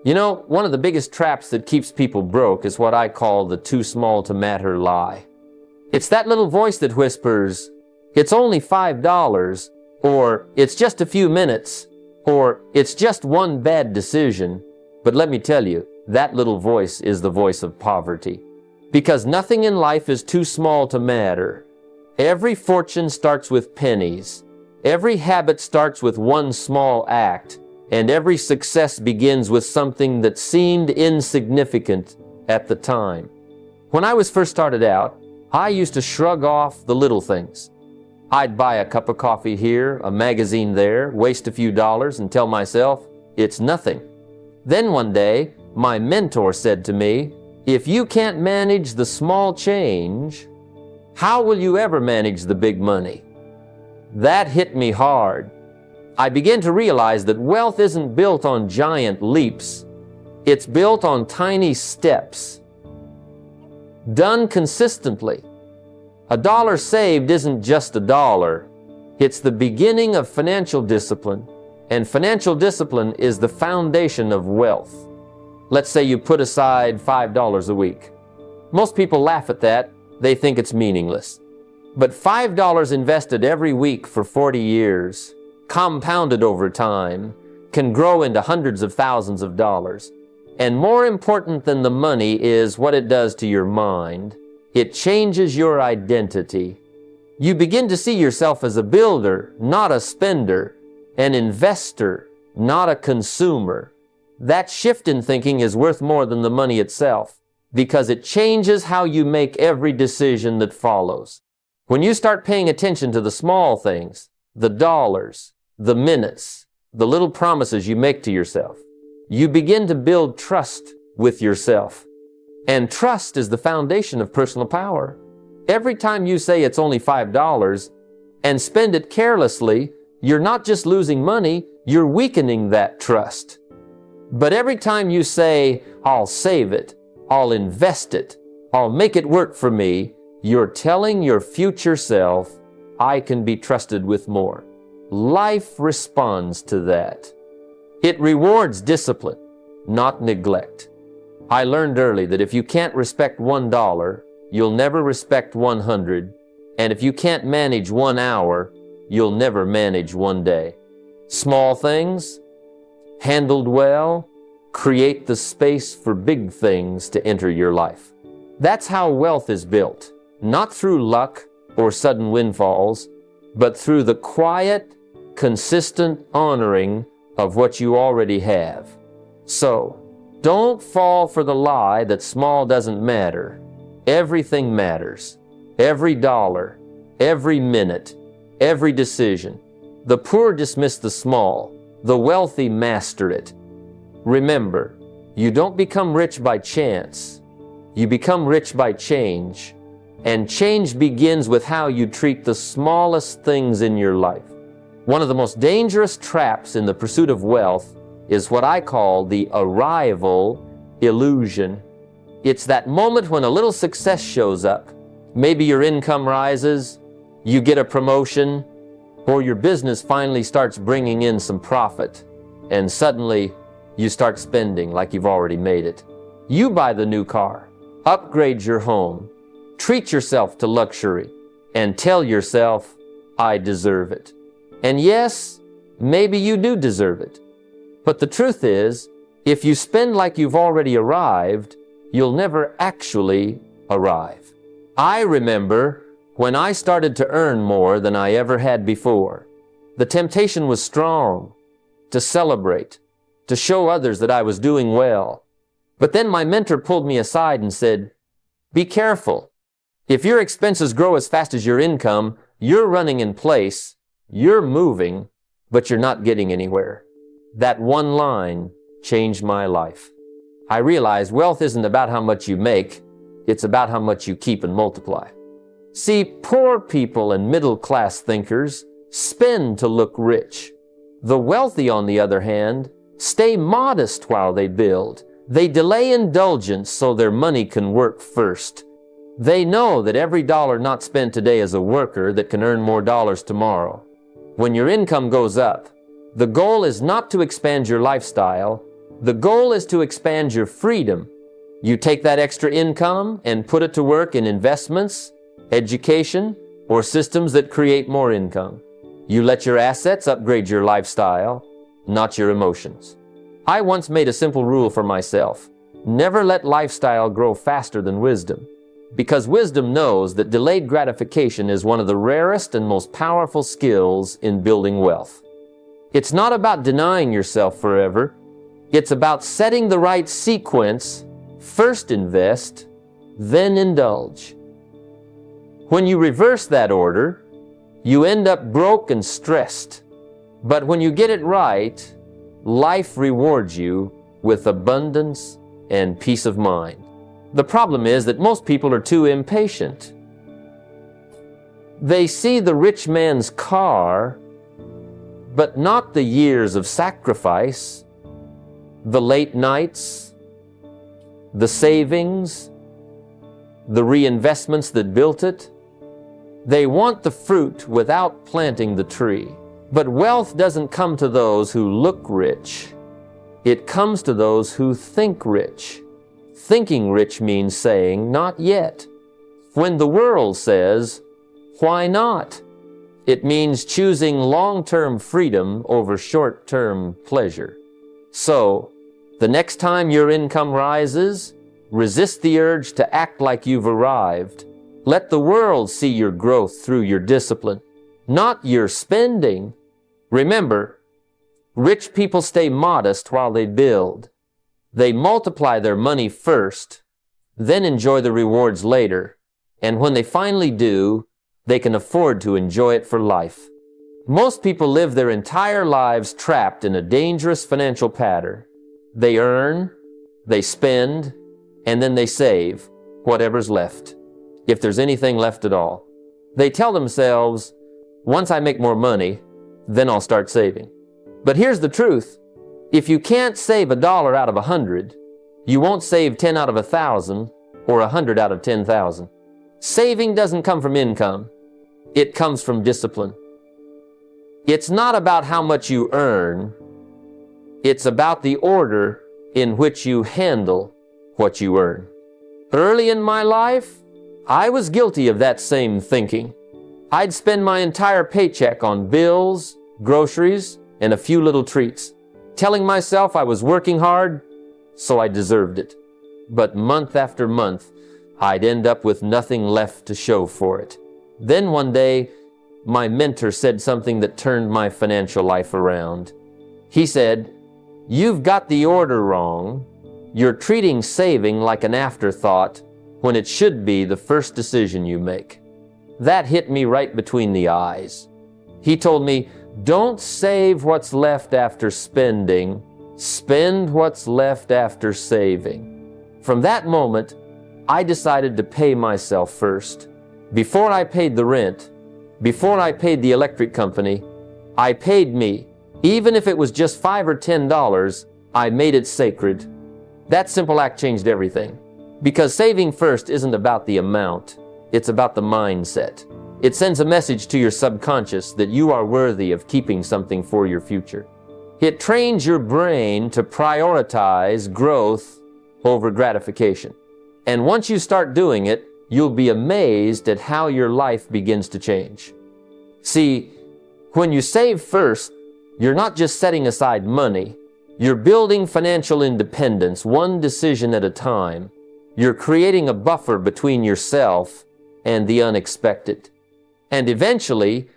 You know, one of the biggest traps that keeps people broke is what I call the too small to matter lie. It's that little voice that whispers, "It's only $5, or "It's just a few minutes," or "It's just one bad decision." But let me tell you, that little voice is the voice of poverty. Because nothing in life is too small to matter. Every fortune starts with pennies. Every habit starts with one small act. And every success begins with something that seemed insignificant at the time. When I was first started out, I used to shrug off the little things. I'd buy a cup of coffee here, a magazine there, waste a few dollars and tell myself, it's nothing. Then one day, my mentor said to me, if you can't manage the small change, how will you ever manage the big money? That hit me hard. I began to realize that wealth isn't built on giant leaps. It's built on tiny steps, done consistently. A dollar saved isn't just a dollar. It's the beginning of financial discipline, and financial discipline is the foundation of wealth. Let's say you put aside $5 a week. Most people laugh at that. They think it's meaningless. But $5 invested every week for 40 years, compounded over time, can grow into hundreds of thousands of dollars. And more important than the money is what it does to your mind. It changes your identity. You begin to see yourself as a builder, not a spender, an investor, not a consumer. That shift in thinking is worth more than the money itself, because it changes how you make every decision that follows. When you start paying attention to the small things, the dollars, the minutes, the little promises you make to yourself, you begin to build trust with yourself. And trust is the foundation of personal power. Every time you say it's only $5 and spend it carelessly, you're not just losing money, you're weakening that trust. But every time you say, I'll save it, I'll invest it, I'll make it work for me, you're telling your future self, I can be trusted with more. Life responds to that. It rewards discipline, not neglect. I learned early that if you can't respect $1, you'll never respect 100. And if you can't manage 1 hour, you'll never manage 1 day. Small things, handled well, create the space for big things to enter your life. That's how wealth is built, not through luck or sudden windfalls, but through the quiet, consistent honoring of what you already have. So, don't fall for the lie that small doesn't matter. Everything matters. Every dollar, every minute, every decision. The poor dismiss the small. The wealthy master it. Remember, you don't become rich by chance. You become rich by change. And change begins with how you treat the smallest things in your life. One of the most dangerous traps in the pursuit of wealth is what I call the arrival illusion. It's that moment when a little success shows up. Maybe your income rises, you get a promotion, or your business finally starts bringing in some profit, and suddenly you start spending like you've already made it. You buy the new car, upgrade your home, treat yourself to luxury, and tell yourself, I deserve it. And yes, maybe you do deserve it. But the truth is, if you spend like you've already arrived, you'll never actually arrive. I remember when I started to earn more than I ever had before. The temptation was strong to celebrate, to show others that I was doing well. But then my mentor pulled me aside and said, be careful. If your expenses grow as fast as your income, you're running in place, you're moving, but you're not getting anywhere. That one line changed my life. I realized wealth isn't about how much you make, it's about how much you keep and multiply. See, poor people and middle-class thinkers spend to look rich. The wealthy, on the other hand, stay modest while they build. They delay indulgence so their money can work first. They know that every dollar not spent today is a worker that can earn more dollars tomorrow. When your income goes up, the goal is not to expand your lifestyle, The goal is to expand your freedom. You take that extra income and put it to work in investments, education, or systems that create more income. You let your assets upgrade your lifestyle, not your emotions. I once made a simple rule for myself. Never let lifestyle grow faster than wisdom, because wisdom knows that delayed gratification is one of the rarest and most powerful skills in building wealth. It's not about denying yourself forever. It's about setting the right sequence. First invest, then indulge. When you reverse that order, you end up broke and stressed. But when you get it right, life rewards you with abundance and peace of mind. The problem is that most people are too impatient. They see the rich man's car, but not the years of sacrifice, the late nights, the savings, the reinvestments that built it. They want the fruit without planting the tree. But wealth doesn't come to those who look rich. It comes to those who think rich. Thinking rich means saying, not yet. When the world says, why not? It means choosing long-term freedom over short-term pleasure. So, the next time your income rises, resist the urge to act like you've arrived. Let the world see your growth through your discipline, not your spending. Remember, rich people stay modest while they build. They multiply their money first, then enjoy the rewards later. And when they finally do, they can afford to enjoy it for life. Most people live their entire lives trapped in a dangerous financial pattern. They earn, they spend, and then they save whatever's left, if there's anything left at all. They tell themselves, once I make more money, then I'll start saving. But here's the truth. If you can't save $1 out of 100, you won't save 10 out of 1,000 or 100 out of 10,000. Saving doesn't come from income. It comes from discipline. It's not about how much you earn. It's about the order in which you handle what you earn. Early in my life, I was guilty of that same thinking. I'd spend my entire paycheck on bills, groceries, and a few little treats, telling myself I was working hard, so I deserved it. But month after month, I'd end up with nothing left to show for it. Then one day, my mentor said something that turned my financial life around. He said, "You've got the order wrong. You're treating saving like an afterthought when it should be the first decision you make." That hit me right between the eyes. He told me, don't save what's left after spending, spend what's left after saving. From that moment, I decided to pay myself first. Before I paid the rent, before I paid the electric company, I paid me. Even if it was just $5 or $10, I made it sacred. That simple act changed everything. Because saving first isn't about the amount, it's about the mindset. It sends a message to your subconscious that you are worthy of keeping something for your future. It trains your brain to prioritize growth over gratification. And once you start doing it, you'll be amazed at how your life begins to change. See, when you save first, you're not just setting aside money. You're building financial independence, one decision at a time. You're creating a buffer between yourself and the unexpected. And eventually,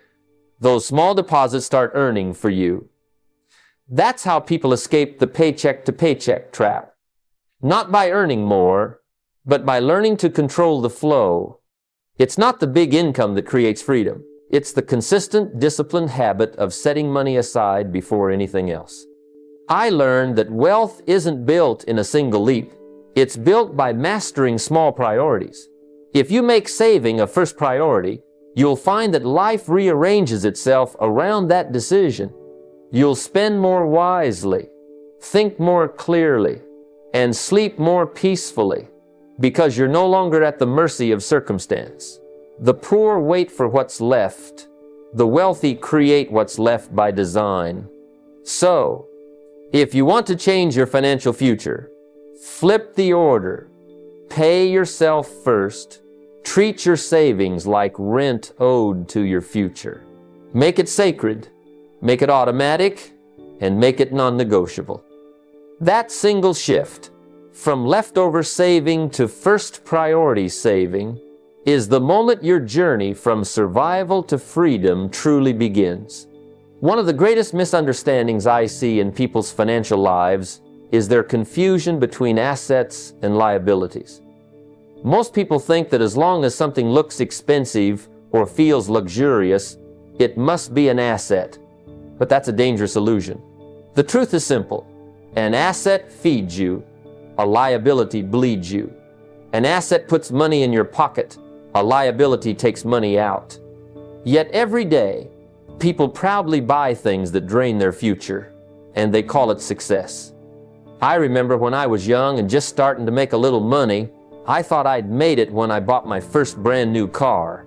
those small deposits start earning for you. That's how people escape the paycheck-to-paycheck trap. Not by earning more, but by learning to control the flow. It's not the big income that creates freedom. It's the consistent, disciplined habit of setting money aside before anything else. I learned that wealth isn't built in a single leap. It's built by mastering small priorities. If you make saving a first priority, you'll find that life rearranges itself around that decision. You'll spend more wisely, think more clearly, and sleep more peacefully because you're no longer at the mercy of circumstance. The poor wait for what's left. The wealthy create what's left by design. So, If you want to change your financial future, flip the order. Pay yourself first. Treat your savings like rent owed to your future. Make it sacred, make it automatic, and make it non-negotiable. That single shift from leftover saving to first priority saving is the moment your journey from survival to freedom truly begins. One of the greatest misunderstandings I see in people's financial lives is their confusion between assets and liabilities. Most people think that as long as something looks expensive or feels luxurious, it must be an asset. But that's a dangerous illusion. The truth is simple. An asset feeds you. A liability bleeds you. An asset puts money in your pocket. A liability takes money out. Yet every day, people proudly buy things that drain their future, and they call it success. I remember when I was young and just starting to make a little money, I thought I'd made it when I bought my first brand new car.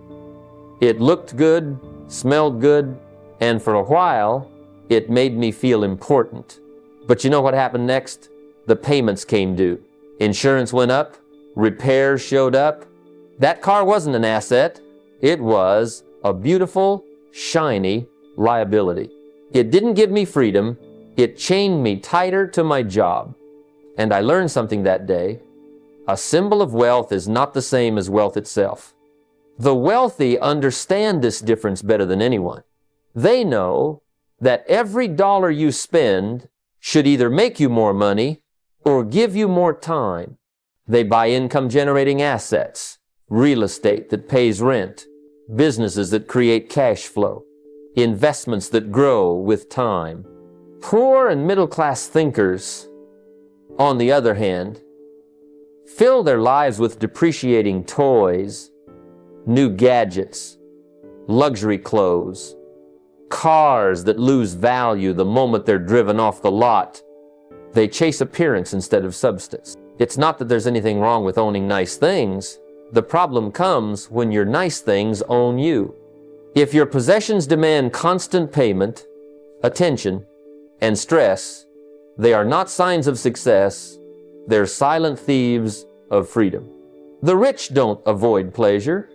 It looked good, smelled good, and for a while, it made me feel important. But you know what happened next? The payments came due. Insurance went up, repairs showed up. That car wasn't an asset. It was a beautiful, shiny liability. It didn't give me freedom. It chained me tighter to my job. And I learned something that day. A symbol of wealth is not the same as wealth itself. The wealthy understand this difference better than anyone. They know that every dollar you spend should either make you more money or give you more time. They buy income-generating assets, real estate that pays rent, businesses that create cash flow, investments that grow with time. Poor and middle-class thinkers, on the other hand, fill their lives with depreciating toys, new gadgets, luxury clothes, cars that lose value the moment they're driven off the lot. They chase appearance instead of substance. It's not that there's anything wrong with owning nice things. The problem comes when your nice things own you. If your possessions demand constant payment, attention, and stress, they are not signs of success. They're silent thieves of freedom. The rich don't avoid pleasure.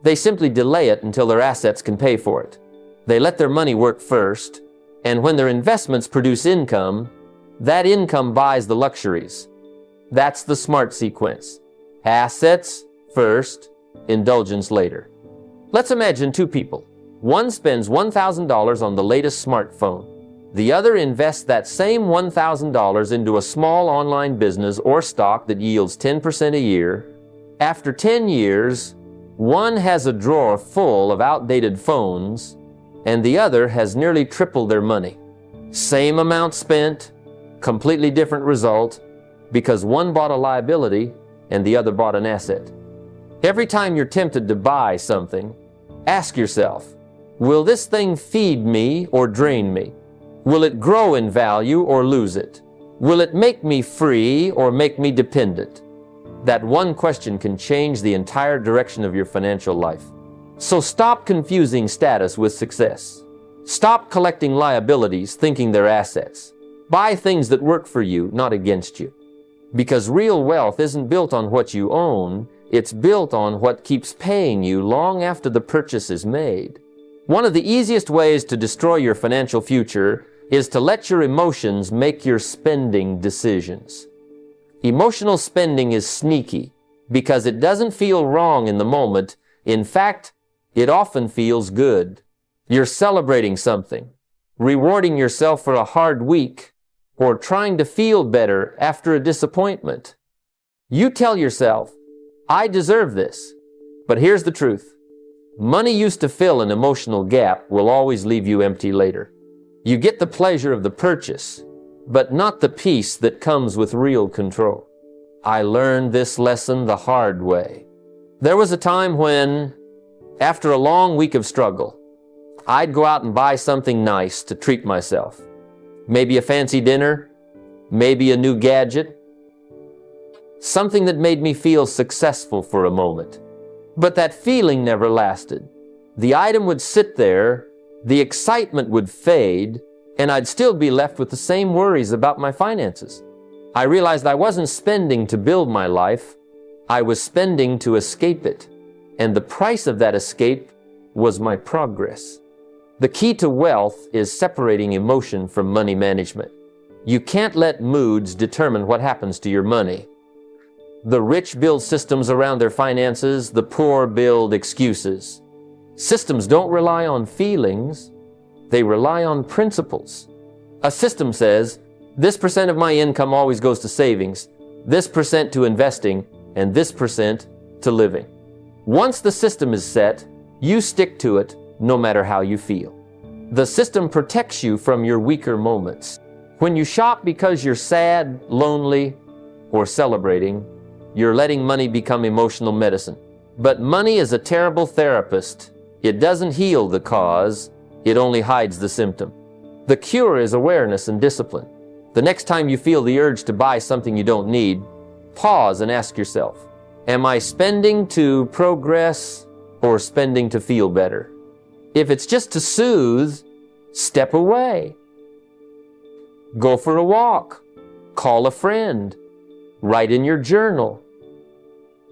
They simply delay it until their assets can pay for it. They let their money work first, and when their investments produce income, that income buys the luxuries. That's the SMART sequence. Assets first, indulgence later. Let's imagine two people. One spends $1,000 on the latest smartphone. The other invests that same $1,000 into a small online business or stock that yields 10% a year. After 10 years, one has a drawer full of outdated phones, and the other has nearly tripled their money. Same amount spent, completely different result, because one bought a liability and the other bought an asset. Every time you're tempted to buy something, ask yourself, will this thing feed me or drain me? Will it grow in value or lose it? Will it make me free or make me dependent? That one question can change the entire direction of your financial life. So stop confusing status with success. Stop collecting liabilities thinking they're assets. Buy things that work for you, not against you. Because real wealth isn't built on what you own, it's built on what keeps paying you long after the purchase is made. One of the easiest ways to destroy your financial future is to let your emotions make your spending decisions. Emotional spending is sneaky because it doesn't feel wrong in the moment. In fact, it often feels good. You're celebrating something, rewarding yourself for a hard week, or trying to feel better after a disappointment. You tell yourself, I deserve this. But here's the truth. Money used to fill an emotional gap will always leave you empty later. You get the pleasure of the purchase, but not the peace that comes with real control. I learned this lesson the hard way. There was a time when, after a long week of struggle, I'd go out and buy something nice to treat myself. Maybe a fancy dinner, maybe a new gadget, something that made me feel successful for a moment. But that feeling never lasted. The item would sit there, the excitement would fade, and I'd still be left with the same worries about my finances. I realized I wasn't spending to build my life, I was spending to escape it. And the price of that escape was my progress. The key to wealth is separating emotion from money management. You can't let moods determine what happens to your money. The rich build systems around their finances, the poor build excuses. Systems don't rely on feelings, they rely on principles. A system says, this percent of my income always goes to savings, this percent to investing, and this percent to living. Once the system is set, you stick to it no matter how you feel. The system protects you from your weaker moments. When you shop because you're sad, lonely, or celebrating, you're letting money become emotional medicine. But money is a terrible therapist. It doesn't heal the cause, it only hides the symptom. The cure is awareness and discipline. The next time you feel the urge to buy something you don't need, pause and ask yourself, am I spending to progress or spending to feel better? If it's just to soothe, step away. Go for a walk. Call a friend. Write in your journal.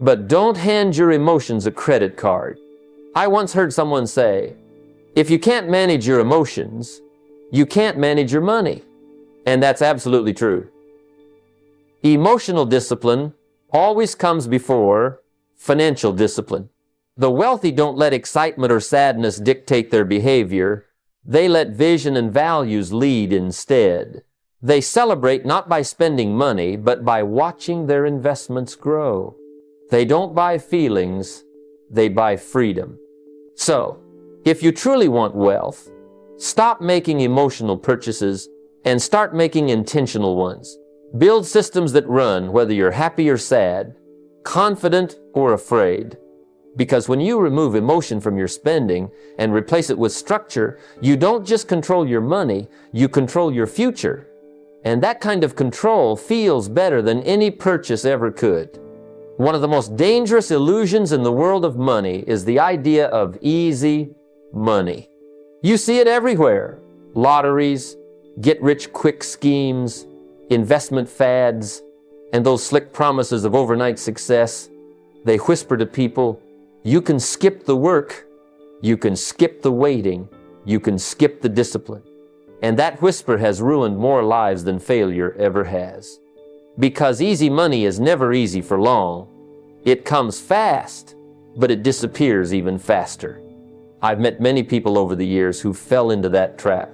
But don't hand your emotions a credit card. I once heard someone say, if you can't manage your emotions, you can't manage your money. And that's absolutely true. Emotional discipline always comes before financial discipline. The wealthy don't let excitement or sadness dictate their behavior. They let vision and values lead instead. They celebrate not by spending money, but by watching their investments grow. They don't buy feelings, they buy freedom. So, if you truly want wealth, stop making emotional purchases and start making intentional ones. Build systems that run whether you're happy or sad, confident or afraid. Because when you remove emotion from your spending and replace it with structure, you don't just control your money, you control your future. And that kind of control feels better than any purchase ever could. One of the most dangerous illusions in the world of money is the idea of easy money. You see it everywhere. Lotteries, get-rich-quick schemes, investment fads, and those slick promises of overnight success. They whisper to people, you can skip the work, you can skip the waiting, you can skip the discipline. And that whisper has ruined more lives than failure ever has. Because easy money is never easy for long. It comes fast, but it disappears even faster. I've met many people over the years who fell into that trap.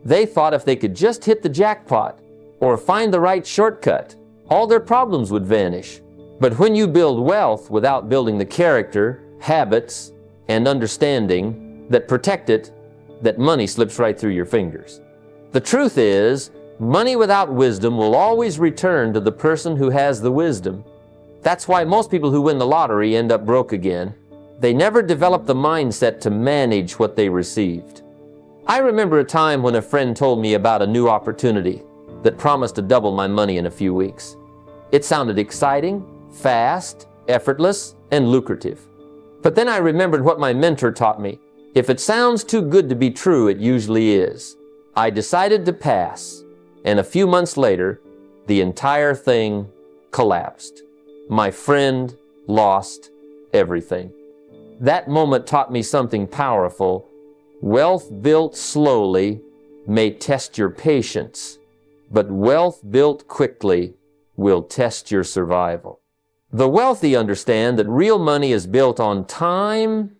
They thought if they could just hit the jackpot or find the right shortcut, all their problems would vanish. But when you build wealth without building the character, habits, and understanding that protect it, that money slips right through your fingers. The truth is, money without wisdom will always return to the person who has the wisdom. That's why most people who win the lottery end up broke again. They never develop the mindset to manage what they received. I remember a time when a friend told me about a new opportunity that promised to double my money in a few weeks. It sounded exciting, fast, effortless, and lucrative. But then I remembered what my mentor taught me. If it sounds too good to be true, it usually is. I decided to pass, and a few months later, the entire thing collapsed. My friend lost everything. That moment taught me something powerful. Wealth built slowly may test your patience, but wealth built quickly will test your survival. The wealthy understand that real money is built on time,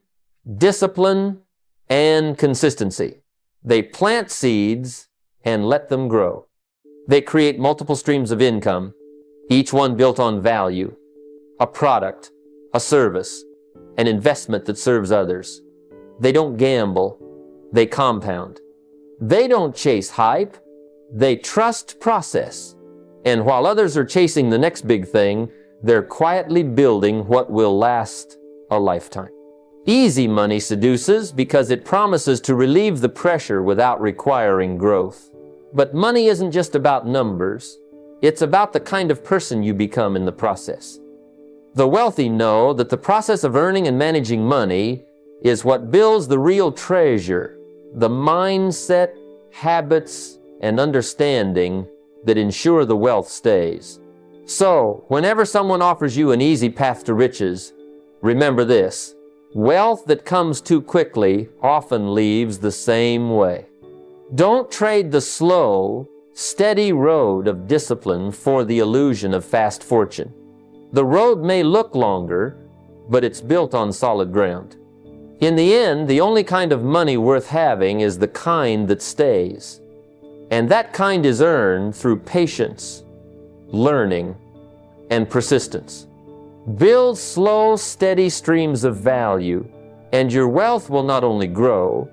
discipline, and consistency. They plant seeds and let them grow. They create multiple streams of income, each one built on value, a product, a service, an investment that serves others. They don't gamble, they compound. They don't chase hype, they trust process. And while others are chasing the next big thing, they're quietly building what will last a lifetime. Easy money seduces because it promises to relieve the pressure without requiring growth. But money isn't just about numbers. It's about the kind of person you become in the process. The wealthy know that the process of earning and managing money is what builds the real treasure, the mindset habits, and understanding that ensure the wealth stays. So, whenever someone offers you an easy path to riches, remember this: wealth that comes too quickly often leaves the same way. Don't trade the slow, steady road of discipline for the illusion of fast fortune. The road may look longer, but it's built on solid ground. In the end, the only kind of money worth having is the kind that stays. And that kind is earned through patience, learning, and persistence. Build slow, steady streams of value, and your wealth will not only grow,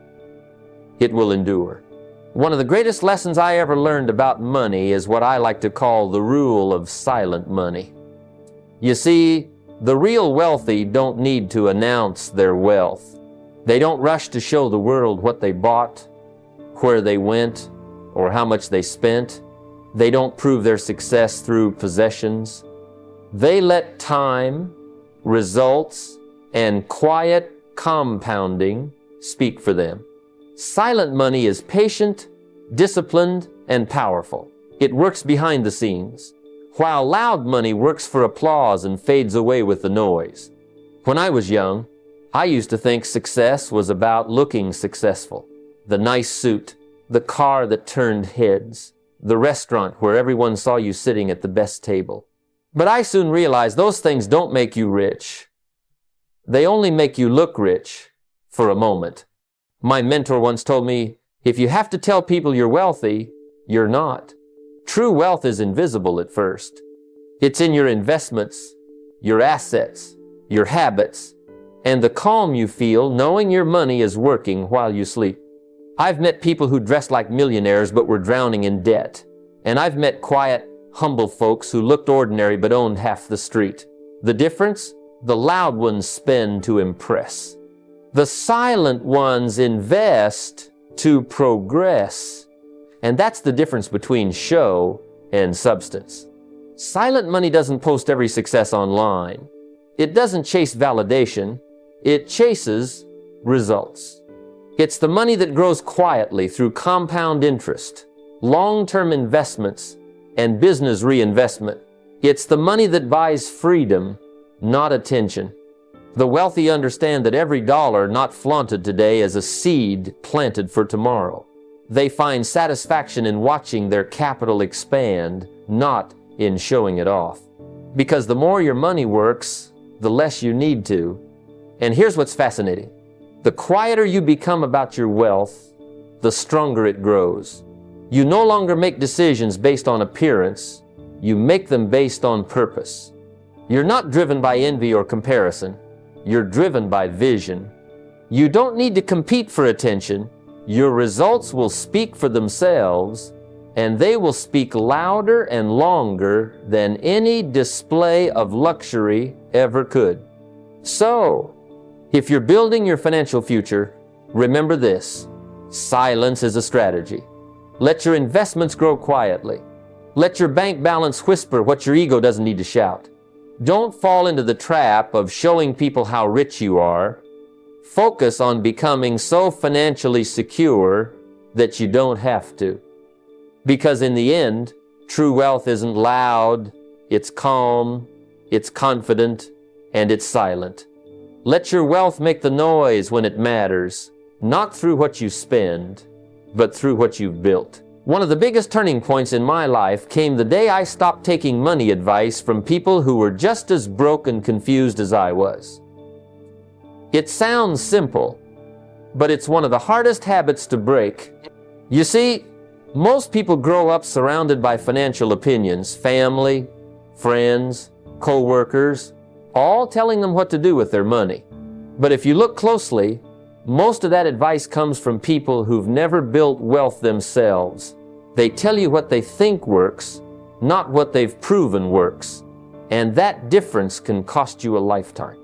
it will endure. One of the greatest lessons I ever learned about money is what I like to call the rule of silent money. You see, the real wealthy don't need to announce their wealth. They don't rush to show the world what they bought, where they went, or how much they spent. They don't prove their success through possessions. They let time, results, and quiet compounding speak for them. Silent money is patient, disciplined, and powerful. It works behind the scenes, while loud money works for applause and fades away with the noise. When I was young, I used to think success was about looking successful. The nice suit, the car that turned heads, the restaurant where everyone saw you sitting at the best table. But I soon realized those things don't make you rich. They only make you look rich for a moment. My mentor once told me, if you have to tell people you're wealthy, you're not. True wealth is invisible at first. It's in your investments, your assets, your habits, and the calm you feel knowing your money is working while you sleep. I've met people who dressed like millionaires but were drowning in debt. And I've met quiet, humble folks who looked ordinary but owned half the street. The difference? The loud ones spend to impress. The silent ones invest to progress. And that's the difference between show and substance. Silent money doesn't post every success online. It doesn't chase validation. It chases results. It's the money that grows quietly through compound interest, long-term investments, and business reinvestment. It's the money that buys freedom, not attention. The wealthy understand that every dollar not flaunted today is a seed planted for tomorrow. They find satisfaction in watching their capital expand, not in showing it off. Because the more your money works, the less you need to. And here's what's fascinating. The quieter you become about your wealth, the stronger it grows. You no longer make decisions based on appearance. You make them based on purpose. You're not driven by envy or comparison. You're driven by vision. You don't need to compete for attention. Your results will speak for themselves, and they will speak louder and longer than any display of luxury ever could. So, if you're building your financial future, remember this: silence is a strategy. Let your investments grow quietly. Let your bank balance whisper what your ego doesn't need to shout. Don't fall into the trap of showing people how rich you are. Focus on becoming so financially secure that you don't have to. Because in the end, true wealth isn't loud, it's calm, it's confident, and it's silent. Let your wealth make the noise when it matters, not through what you spend, but through what you've built. One of the biggest turning points in my life came the day I stopped taking money advice from people who were just as broke and confused as I was. It sounds simple, but it's one of the hardest habits to break. You see, most people grow up surrounded by financial opinions, family, friends, co-workers, all telling them what to do with their money. But if you look closely, most of that advice comes from people who've never built wealth themselves. They tell you what they think works, not what they've proven works. And that difference can cost you a lifetime.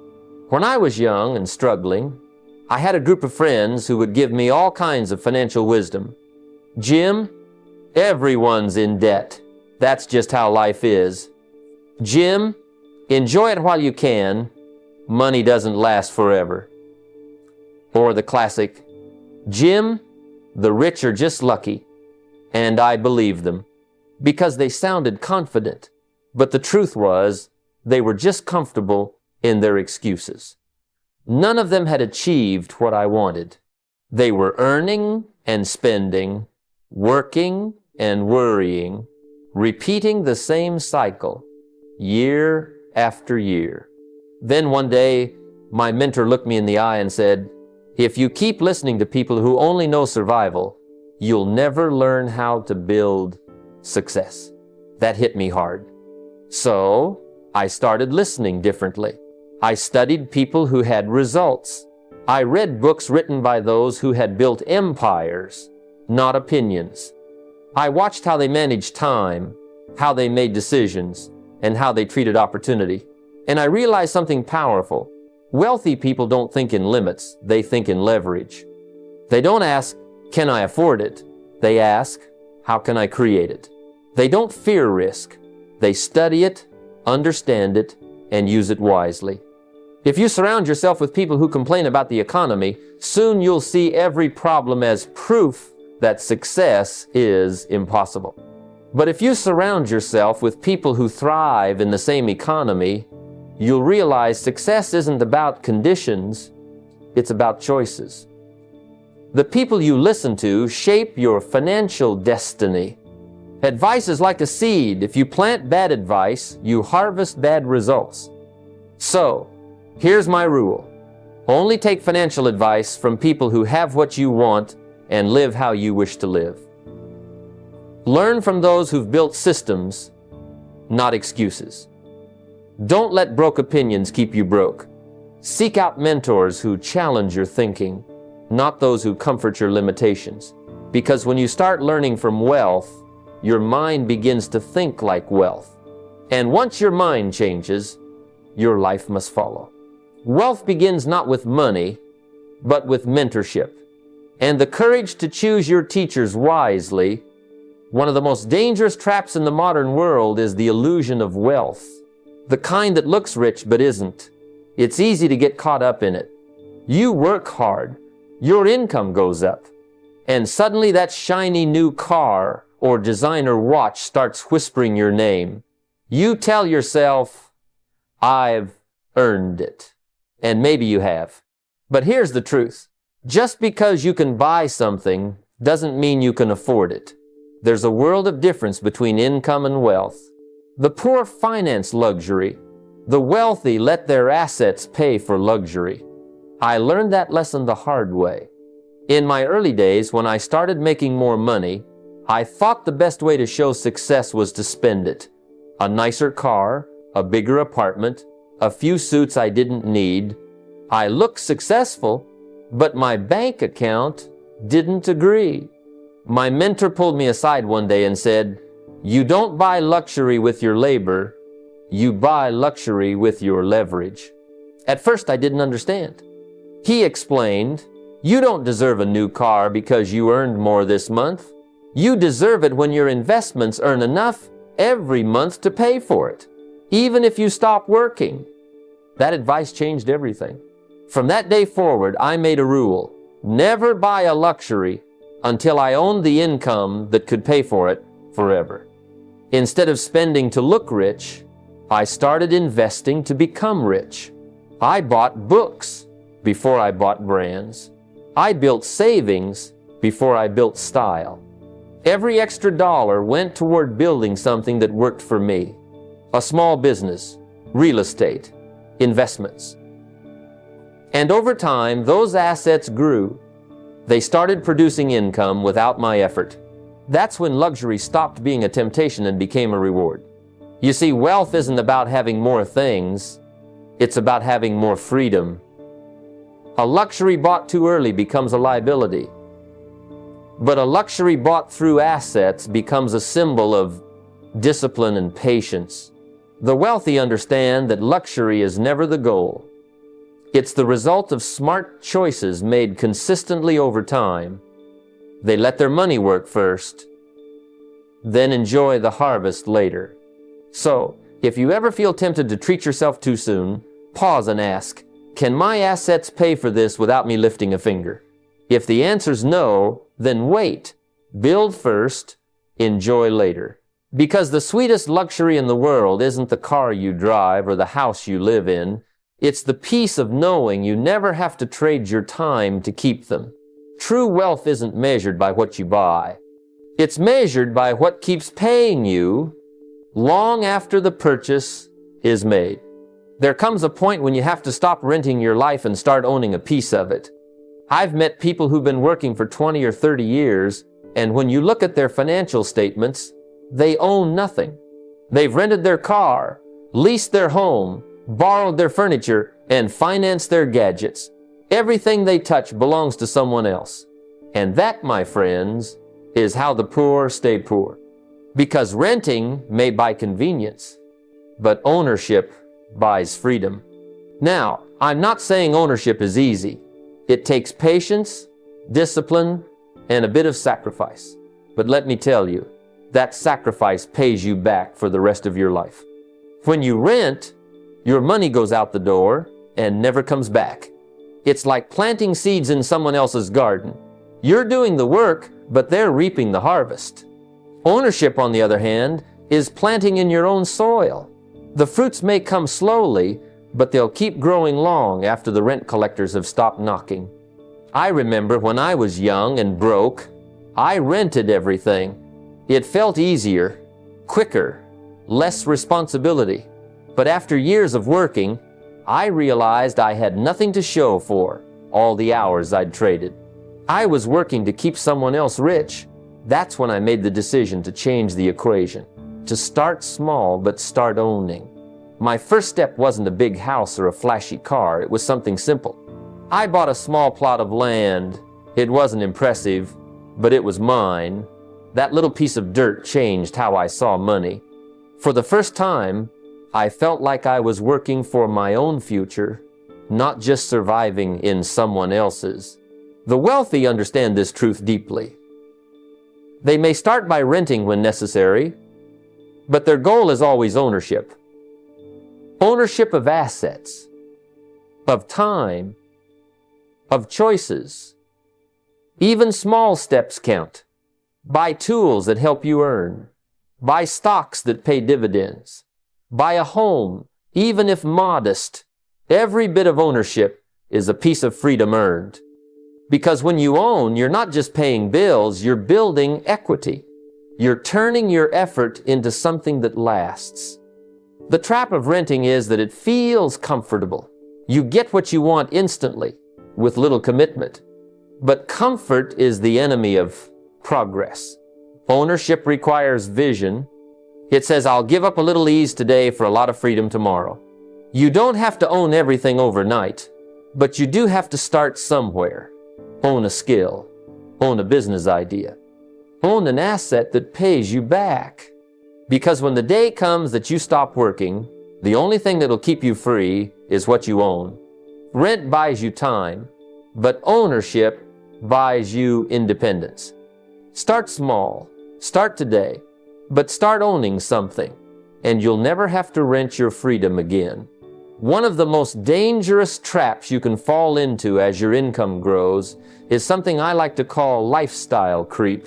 When I was young and struggling, I had a group of friends who would give me all kinds of financial wisdom. Jim, everyone's in debt. That's just how life is. Jim, enjoy it while you can. Money doesn't last forever. Or the classic, Jim, The rich are just lucky. And I believed them because they sounded confident. But the truth was, they were just comfortable in their excuses. None of them had achieved what I wanted. They were earning and spending, working and worrying, repeating the same cycle, year after year. Then one day, my mentor looked me in the eye and said, "If you keep listening to people who only know survival, you'll never learn how to build success." That hit me hard. So, I started listening differently. I studied people who had results. I read books written by those who had built empires, not opinions. I watched how they managed time, how they made decisions, and how they treated opportunity. And I realized something powerful. Wealthy people don't think in limits, they think in leverage. They don't ask, "Can I afford it?" They ask, "How can I create it?" They don't fear risk. They study it, understand it, and use it wisely. If you surround yourself with people who complain about the economy, soon you'll see every problem as proof that success is impossible. But if you surround yourself with people who thrive in the same economy, you'll realize success isn't about conditions, it's about choices. The people you listen to shape your financial destiny. Advice is like a seed. If you plant bad advice, you harvest bad results. So, here's my rule. Only take financial advice from people who have what you want and live how you wish to live. Learn from those who've built systems, not excuses. Don't let broke opinions keep you broke. Seek out mentors who challenge your thinking, not those who comfort your limitations. Because when you start learning from wealth, your mind begins to think like wealth. And once your mind changes, your life must follow. Wealth begins not with money, but with mentorship. And the courage to choose your teachers wisely. One of the most dangerous traps in the modern world is the illusion of wealth. The kind that looks rich but isn't. It's easy to get caught up in it. You work hard, your income goes up, and suddenly that shiny new car or designer watch starts whispering your name. You tell yourself, "I've earned it." And maybe you have. But here's the truth. Just because you can buy something doesn't mean you can afford it. There's a world of difference between income and wealth. The poor finance luxury. The wealthy let their assets pay for luxury. I learned that lesson the hard way. In my early days, when I started making more money, I thought the best way to show success was to spend it. A nicer car, a bigger apartment, a few suits I didn't need. I looked successful, but my bank account didn't agree. My mentor pulled me aside one day and said, "You don't buy luxury with your labor, you buy luxury with your leverage." At first I didn't understand. He explained, "You don't deserve a new car because you earned more this month. You deserve it when your investments earn enough every month to pay for it, even if you stop working." That advice changed everything. From that day forward, I made a rule: never buy a luxury until I owned the income that could pay for it forever. Instead of spending to look rich, I started investing to become rich. I bought books before I bought brands. I built savings before I built style. Every extra dollar went toward building something that worked for me. A small business, real estate, investments. And over time, those assets grew. They started producing income without my effort. That's when luxury stopped being a temptation and became a reward. You see, wealth isn't about having more things. It's about having more freedom. A luxury bought too early becomes a liability. But a luxury bought through assets becomes a symbol of discipline and patience. The wealthy understand that luxury is never the goal. It's the result of smart choices made consistently over time. They let their money work first, then enjoy the harvest later. So, if you ever feel tempted to treat yourself too soon, pause and ask, can my assets pay for this without me lifting a finger? If the answer's no, then wait. Build first, enjoy later. Because the sweetest luxury in the world isn't the car you drive or the house you live in. It's the peace of knowing you never have to trade your time to keep them. True wealth isn't measured by what you buy. It's measured by what keeps paying you long after the purchase is made. There comes a point when you have to stop renting your life and start owning a piece of it. I've met people who've been working for 20 or 30 years, and when you look at their financial statements, they own nothing. They've rented their car, leased their home, borrowed their furniture, and financed their gadgets. Everything they touch belongs to someone else. And that, my friends, is how the poor stay poor. Because renting may buy convenience, but ownership buys freedom. Now, I'm not saying ownership is easy. It takes patience, discipline, and a bit of sacrifice. But let me tell you, that sacrifice pays you back for the rest of your life. When you rent, your money goes out the door and never comes back. It's like planting seeds in someone else's garden. You're doing the work, but they're reaping the harvest. Ownership, on the other hand, is planting in your own soil. The fruits may come slowly, but they'll keep growing long after the rent collectors have stopped knocking. I remember when I was young and broke, I rented everything. It felt easier, quicker, less responsibility. But after years of working, I realized I had nothing to show for all the hours I'd traded. I was working to keep someone else rich. That's when I made the decision to change the equation, to start small but start owning. My first step wasn't a big house or a flashy car. It was something simple. I bought a small plot of land. It wasn't impressive, but it was mine. That little piece of dirt changed how I saw money. For the first time, I felt like I was working for my own future, not just surviving in someone else's. The wealthy understand this truth deeply. They may start by renting when necessary, but their goal is always ownership. Ownership of assets, of time, of choices. Even small steps count. Buy tools that help you earn. Buy stocks that pay dividends. Buy a home, even if modest. Every bit of ownership is a piece of freedom earned. Because when you own, you're not just paying bills, you're building equity. You're turning your effort into something that lasts. The trap of renting is that it feels comfortable. You get what you want instantly, with little commitment. But comfort is the enemy of progress. Ownership requires vision. It says, I'll give up a little ease today for a lot of freedom tomorrow. You don't have to own everything overnight, but you do have to start somewhere. Own a skill. Own a business idea. Own an asset that pays you back. Because when the day comes that you stop working, the only thing that'll keep you free is what you own. Rent buys you time, but ownership buys you independence. Start small. Start today. But start owning something, and you'll never have to rent your freedom again. One of the most dangerous traps you can fall into as your income grows is something I like to call lifestyle creep.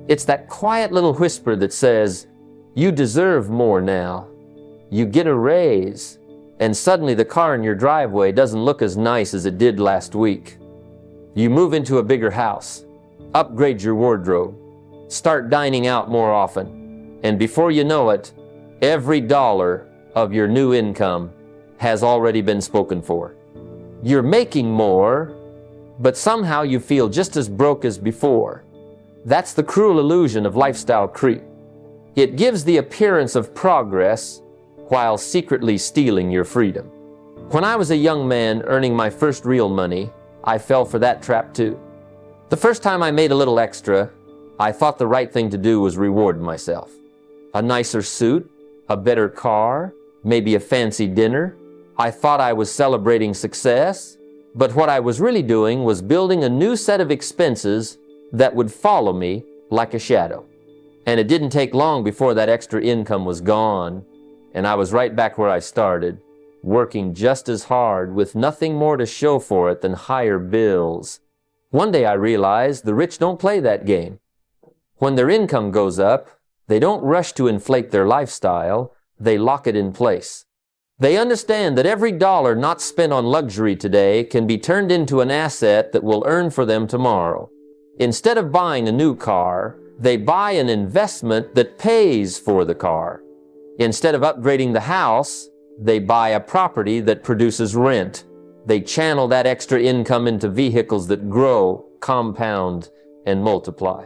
It's that quiet little whisper that says, you deserve more now. You get a raise, and suddenly the car in your driveway doesn't look as nice as it did last week. You move into a bigger house, upgrade your wardrobe, start dining out more often, and before you know it, every dollar of your new income has already been spoken for. You're making more, but somehow you feel just as broke as before. That's the cruel illusion of lifestyle creep. It gives the appearance of progress while secretly stealing your freedom. When I was a young man earning my first real money, I fell for that trap too. The first time I made a little extra, I thought the right thing to do was reward myself. A nicer suit, a better car, maybe a fancy dinner. I thought I was celebrating success, but what I was really doing was building a new set of expenses that would follow me like a shadow. And it didn't take long before that extra income was gone, and I was right back where I started, working just as hard with nothing more to show for it than higher bills. One day I realized the rich don't play that game. When their income goes up, they don't rush to inflate their lifestyle, they lock it in place. They understand that every dollar not spent on luxury today can be turned into an asset that will earn for them tomorrow. Instead of buying a new car, they buy an investment that pays for the car. Instead of upgrading the house, they buy a property that produces rent. They channel that extra income into vehicles that grow, compound, and multiply.